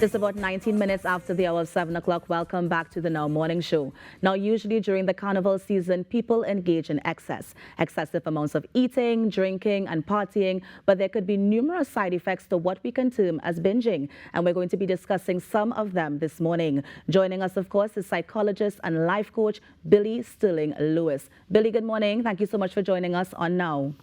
Just about 19 minutes after the hour of 7 o'clock, welcome back to the Now Morning Show. Now, usually during the carnival season, people engage in excessive amounts of eating, drinking, and partying, but there could be numerous side effects to what we can term as binging, and we're going to be discussing some of them this morning. Joining us, of course, is psychologist and life coach Billy Sterling Lewis. Billy, good morning. Thank you so much for joining us on Now.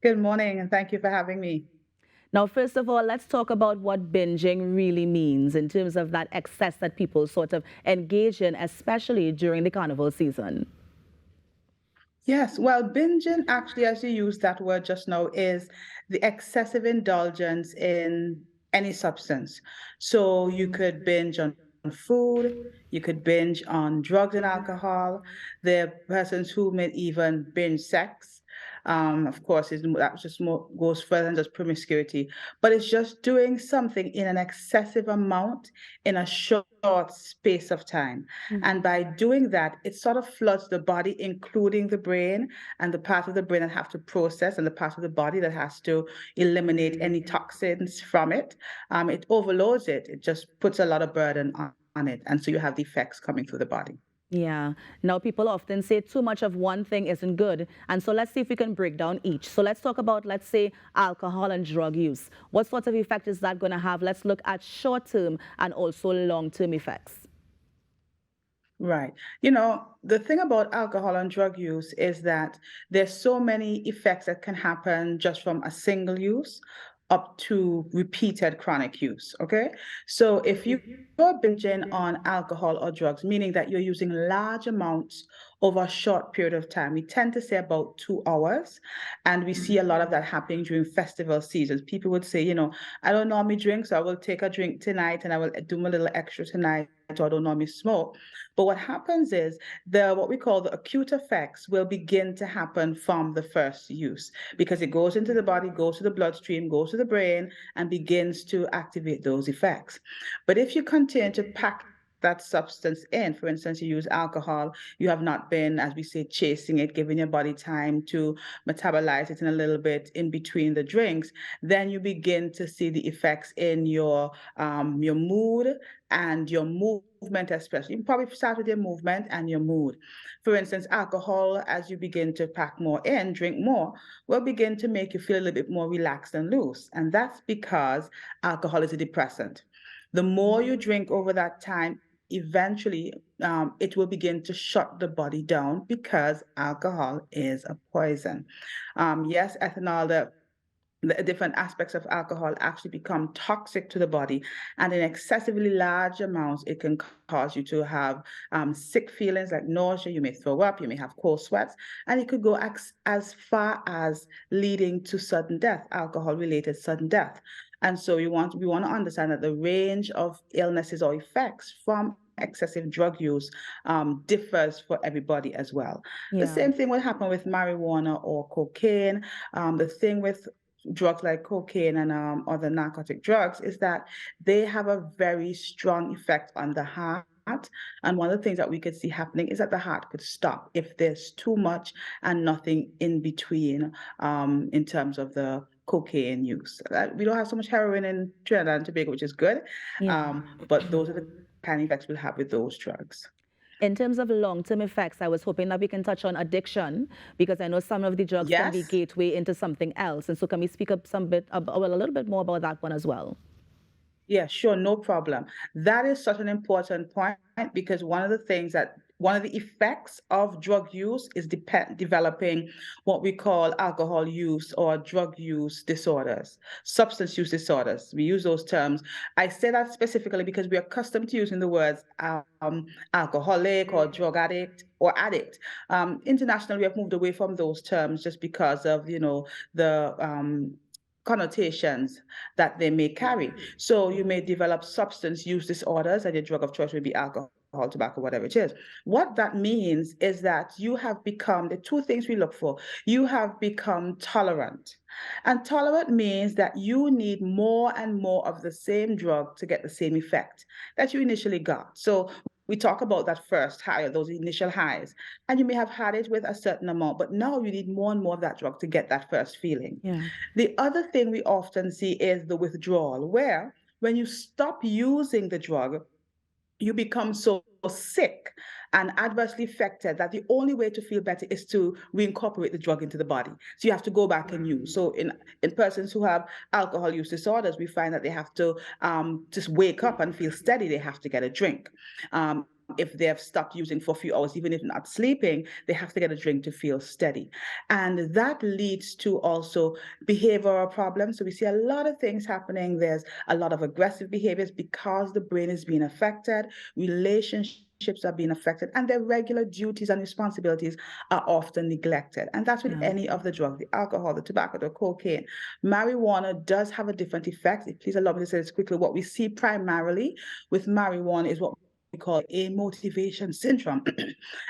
Good morning, and thank you for having me. Now, first of all, let's talk about what binging really means in terms of that excess that people sort of engage in, especially during the carnival season. Yes, well, binging, actually, as you used that word just now, is the excessive indulgence in any substance. So you could binge on food, you could binge on drugs and alcohol. There are persons who may even binge sex. Of course, that just more goes further than just promiscuity, but it's just doing something in an excessive amount in a short space of time. And by doing that, it sort of floods the body, including the brain and the part of the brain that have to process and the part of the body that has to eliminate any toxins from it. It overloads it. It just puts a lot of burden on it. And so you have the effects coming through the body. Yeah. Now, people often say too much of one thing isn't good. And so let's see if we can break down each. So let's talk about, let's say, alcohol and drug use. What sort of effect is that going to have? Let's look at short-term and also long-term effects. Right. You know, the thing about alcohol and drug use is that there's so many effects that can happen just from a single use up to repeated chronic use. Okay. So if you're binging on alcohol or drugs, meaning that you're using large amounts over a short period of time, we tend to say about 2 hours. And we see a lot of that happening during festival seasons. People would say, I don't normally drink, so I will take a drink tonight and I will do my little extra tonight, or I don't normally smoke. But what happens is what we call the acute effects will begin to happen from the first use because it goes into the body, goes to the bloodstream, goes to the brain, and begins to activate those effects. But if you continue to pack that substance in, for instance, you use alcohol, you have not been, as we say, chasing it, giving your body time to metabolize it in a little bit in between the drinks, then you begin to see the effects in your mood and your movement, especially. You probably start with your movement and your mood. For instance, alcohol, as you begin to pack more in, drink more, will begin to make you feel a little bit more relaxed and loose. And that's because alcohol is a depressant. The more you drink over that time, eventually it will begin to shut the body down because alcohol is a poison. Yes, ethanol, the different aspects of alcohol actually become toxic to the body. And in excessively large amounts, it can cause you to have sick feelings like nausea. You may throw up, you may have cold sweats, and it could go as far as leading to sudden death, alcohol-related sudden death. And so we want to understand that the range of illnesses or effects from excessive drug use differs for everybody as well. The Yeah. same thing will happen with marijuana or cocaine. The thing with drugs like cocaine and other narcotic drugs is that they have a very strong effect on the heart. And one of the things that we could see happening is that the heart could stop if there's too much and nothing in between in terms of the cocaine use. We don't have so much heroin in Trinidad and Tobago, which is good. Yeah. But those are the kind of effects we'll have with those drugs. In terms of long-term effects, I was hoping that we can touch on addiction because I know some of the drugs can be Yes. gateway into something else. And so can we speak up a little bit more about that one as well? Yeah, sure, no problem. That is such an important point because one of the effects of drug use is developing what we call alcohol use or drug use disorders, substance use disorders. We use those terms. I say that specifically because we are accustomed to using the words alcoholic or drug addict or addict. Internationally, we have moved away from those terms just because of, the connotations that they may carry. So you may develop substance use disorders, and your drug of choice may be alcohol, tobacco, whatever it is. What that means is that you have become the two things we look for. You have become tolerant. And tolerant means that you need more and more of the same drug to get the same effect that you initially got. So we talk about that first high, those initial highs, and you may have had it with a certain amount, but now you need more and more of that drug to get that first feeling. Yeah. The other thing we often see is the withdrawal, where when you stop using the drug, you become so sick and adversely affected that the only way to feel better is to reincorporate the drug into the body. So you have to go back and use. So in persons who have alcohol use disorders, we find that they have to just wake up and feel steady. They have to get a drink. If they have stopped using for a few hours, even if not sleeping, they have to get a drink to feel steady. And that leads to also behavioral problems. So we see a lot of things happening. There's a lot of aggressive behaviors because the brain is being affected, relationships are being affected, and their regular duties and responsibilities are often neglected. And that's with Yeah. any of the drugs, the alcohol, the tobacco, the cocaine. Marijuana does have a different effect. Please allow me to say this quickly. What we see primarily with marijuana is what we call a motivation syndrome.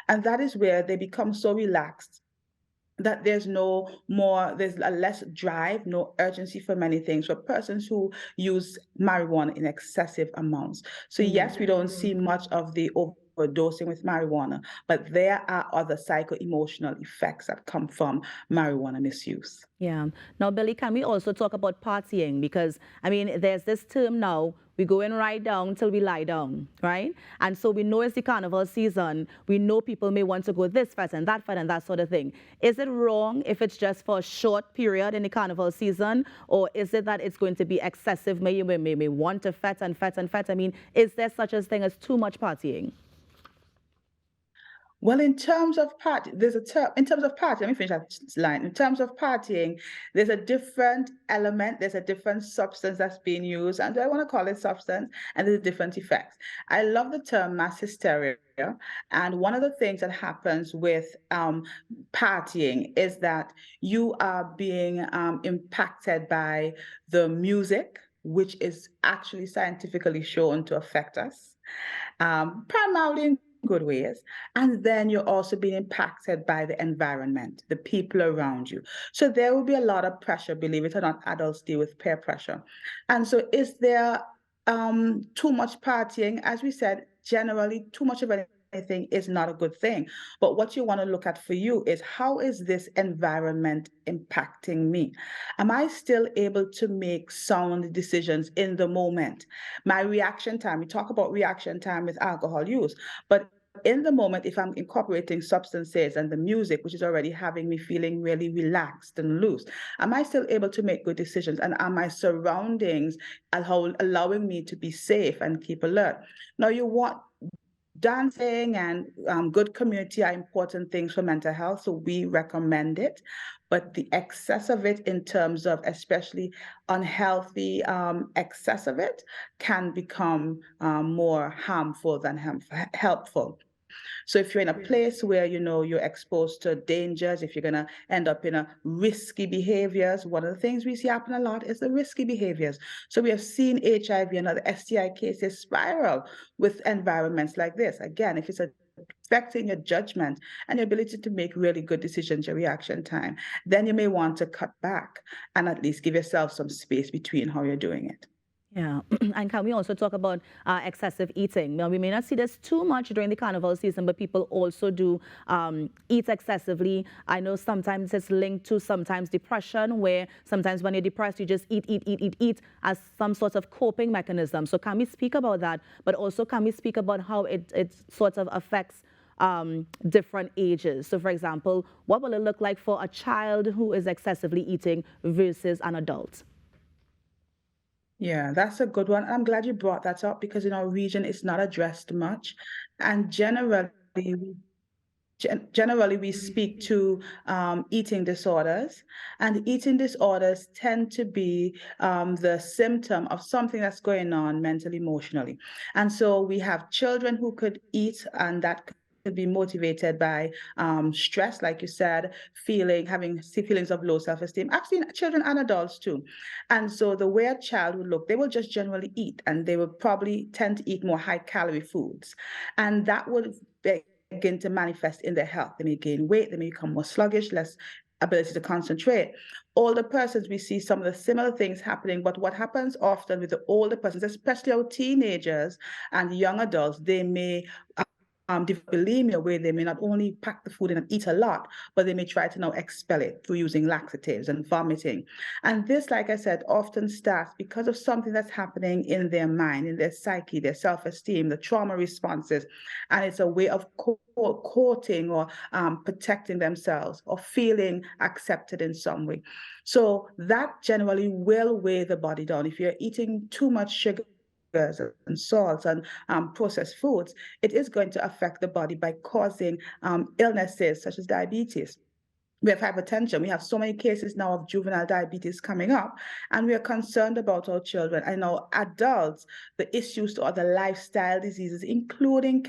And that is where they become so relaxed that there's a less drive, no urgency for many things for persons who use marijuana in excessive amounts. So yes, we don't see much of the overdosing with marijuana, but there are other psycho-emotional effects that come from marijuana misuse. Yeah. Now, Billy, can we also talk about partying? Because, I mean, there's this term now, we go in right down till we lie down, right? And so we know it's the carnival season. We know people may want to go this fest and that sort of thing. Is it wrong if it's just for a short period in the carnival season? Or is it that it's going to be excessive? May you may want to fet and fet and fet? I mean, is there such a thing as too much partying? Well, in terms of party, there's a term, in terms of party, let me finish that line. In terms of partying, there's a different element, there's a different substance that's being used, and I want to call it substance, and there's different effects. I love the term mass hysteria. And one of the things that happens with partying is that you are being impacted by the music, which is actually scientifically shown to affect us, primarily in good ways. And then you're also being impacted by the environment, the people around you. So there will be a lot of pressure, believe it or not, adults deal with peer pressure. And so is there too much partying? As we said, generally, too much of anything is not a good thing. But what you want to look at for you is how is this environment impacting me? Am I still able to make sound decisions in the moment? My reaction time, we talk about reaction time with alcohol use, but in the moment, if I'm incorporating substances and the music, which is already having me feeling really relaxed and loose, am I still able to make good decisions? And are my surroundings allowing me to be safe and keep alert? Now, you want dancing and good community are important things for mental health, so we recommend it. But the excess of it, in terms of especially unhealthy excess of it, can become more harmful than helpful. So if you're in a place where you know you're exposed to dangers, if you're gonna end up in a risky behaviors, one of the things we see happen a lot is the risky behaviors. So we have seen HIV and other STI cases spiral with environments like this. Again, if it's affecting your judgment and your ability to make really good decisions, your reaction time, then you may want to cut back and at least give yourself some space between how you're doing it. Yeah, and can we also talk about excessive eating? Now, we may not see this too much during the carnival season, but people also do eat excessively. I know sometimes it's linked to sometimes depression, where sometimes when you're depressed, you just eat as some sort of coping mechanism. So can we speak about that? But also, can we speak about how it sort of affects different ages? So, for example, what will it look like for a child who is excessively eating versus an adult? Yeah, that's a good one. I'm glad you brought that up because in our region it's not addressed much. And generally we speak to eating disorders, and eating disorders tend to be the symptom of something that's going on mentally, emotionally. And so we have children who could eat, and that could be motivated by stress, like you said, having feelings of low self-esteem. I've seen children and adults too. And so the way a child would look, they will just generally eat, and they will probably tend to eat more high-calorie foods. And that would begin to manifest in their health. They may gain weight, they may become more sluggish, less ability to concentrate. Older persons, we see some of the similar things happening, but what happens often with the older persons, especially our teenagers and young adults, they may develop bulimia, where they may not only pack the food in and eat a lot, but they may try to now expel it through using laxatives and vomiting. And this, like I said, often starts because of something that's happening in their mind, in their psyche, their self-esteem, the trauma responses. And it's a way of courting or protecting themselves or feeling accepted in some way. So that generally will weigh the body down. If you're eating too much sugar and salts and processed foods, it is going to affect the body by causing illnesses such as diabetes. We have hypertension. We have so many cases now of juvenile diabetes coming up, and we are concerned about our children and our adults, the issues to other lifestyle diseases, including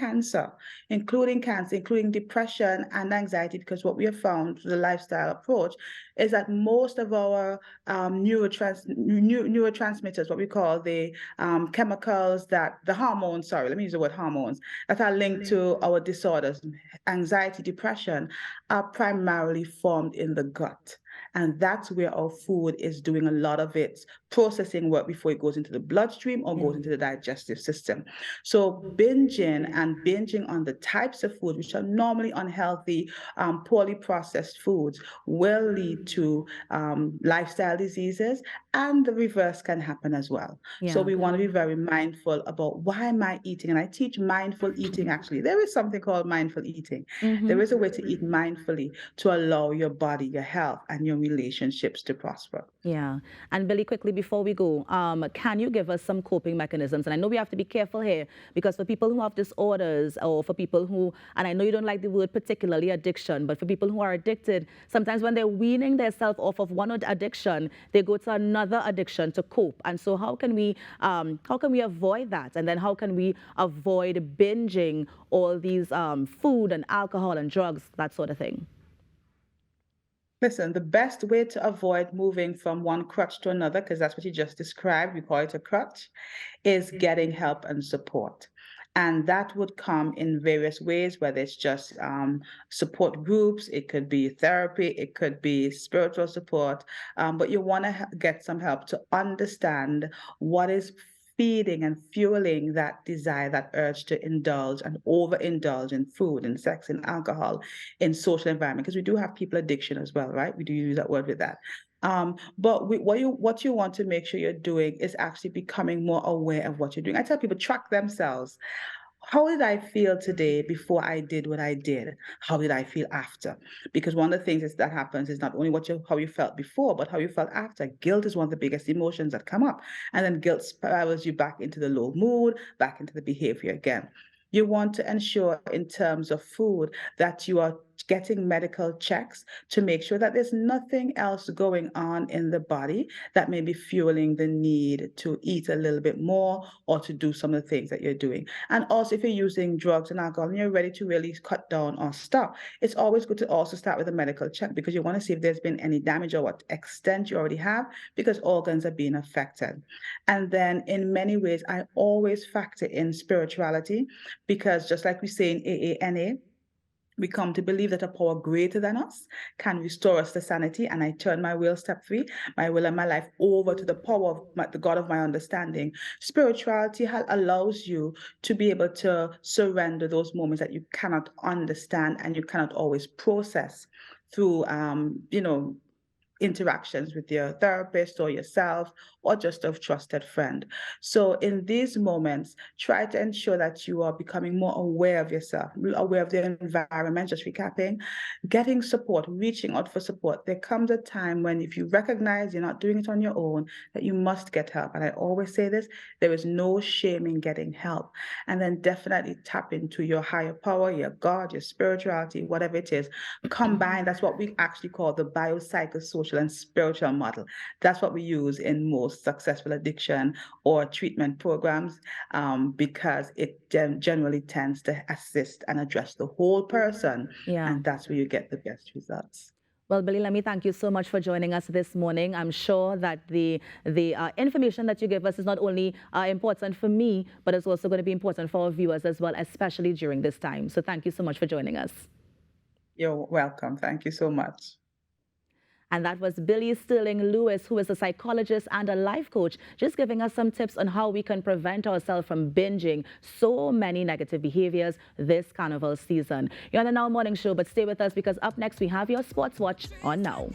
depression and anxiety, because what we have found with the lifestyle approach is that most of our neurotransmitters, what we call the chemicals that, the hormones, sorry, let me use the word hormones, that are linked to our disorders, anxiety, depression, are primarily formed in the gut. And that's where our food is doing a lot of its processing work before it goes into the bloodstream or Yeah. goes into the digestive system. So binging on the types of food which are normally unhealthy, poorly processed foods will lead to lifestyle diseases, and the reverse can happen as well. So Yeah. we want to be very mindful about, why am I eating? And I teach mindful eating actually. There is something called mindful eating. There Mm-hmm. is a way to eat mindfully to allow your body, your health, and your relationships to prosper. Yeah. And Billy, quickly before we go, can you give us some coping mechanisms? And I know we have to be careful here because for people who have disorders, or for people who, and I know you don't like the word particularly addiction, but for people who are addicted, sometimes when they're weaning themselves off of one addiction, they go to another addiction to cope. And so how can we avoid that? And then how can we avoid binging all these food and alcohol and drugs, that sort of thing? Listen, the best way to avoid moving from one crutch to another, because that's what you just described, we call it a crutch, is getting help and support. And that would come in various ways, whether it's just support groups, it could be therapy, it could be spiritual support. But you want to get some help to understand what is feeding and fueling that desire, that urge to indulge and overindulge in food and sex and alcohol in social environment. Because we do have people addiction as well, right? We do use that word with that. What you want to make sure you're doing is actually becoming more aware of what you're doing. I tell people, track themselves. How did I feel today before I did what I did? How did I feel after? Because one of the things that happens is not only how you felt before, but how you felt after. Guilt is one of the biggest emotions that come up, and then guilt spirals you back into the low mood, back into the behavior again. You want to ensure, in terms of food, that you are getting medical checks to make sure that there's nothing else going on in the body that may be fueling the need to eat a little bit more or to do some of the things that you're doing. And also, if you're using drugs and alcohol and you're ready to really cut down or stop, it's always good to also start with a medical check, because you want to see if there's been any damage or what extent you already have, because organs are being affected. And then in many ways, I always factor in spirituality, because just like we say in AANA, we come to believe that a power greater than us can restore us to sanity. And I turn my will, step 3, my will and my life over to the power of the God of my understanding. Spirituality allows you to be able to surrender those moments that you cannot understand and you cannot always process through, interactions with your therapist or yourself or just a trusted friend. So in these moments, try to ensure that you are becoming more aware of yourself, aware of the environment, just recapping, getting support, reaching out for support. There comes a time when, if you recognize you're not doing it on your own, that you must get help. And I always say this, there is no shame in getting help. And then definitely tap into your higher power, your God, your spirituality, whatever it is. Combine, that's what we actually call the biopsychosocial and spiritual model. That's what we use in most successful addiction or treatment programs, because it generally tends to assist and address the whole person, Yeah. and that's where you get the best results. Well, Billy, let me thank you so much for joining us this morning. I'm sure that the information that you give us is not only important for me, but it's also going to be important for our viewers as well, especially during this time. So thank you so much for joining us. You're welcome. Thank you so much. And that was Billy Sterling Lewis, who is a psychologist and a life coach, just giving us some tips on how we can prevent ourselves from binging so many negative behaviors this carnival season. You're on the Now Morning Show, but stay with us because up next we have your Sports Watch on Now.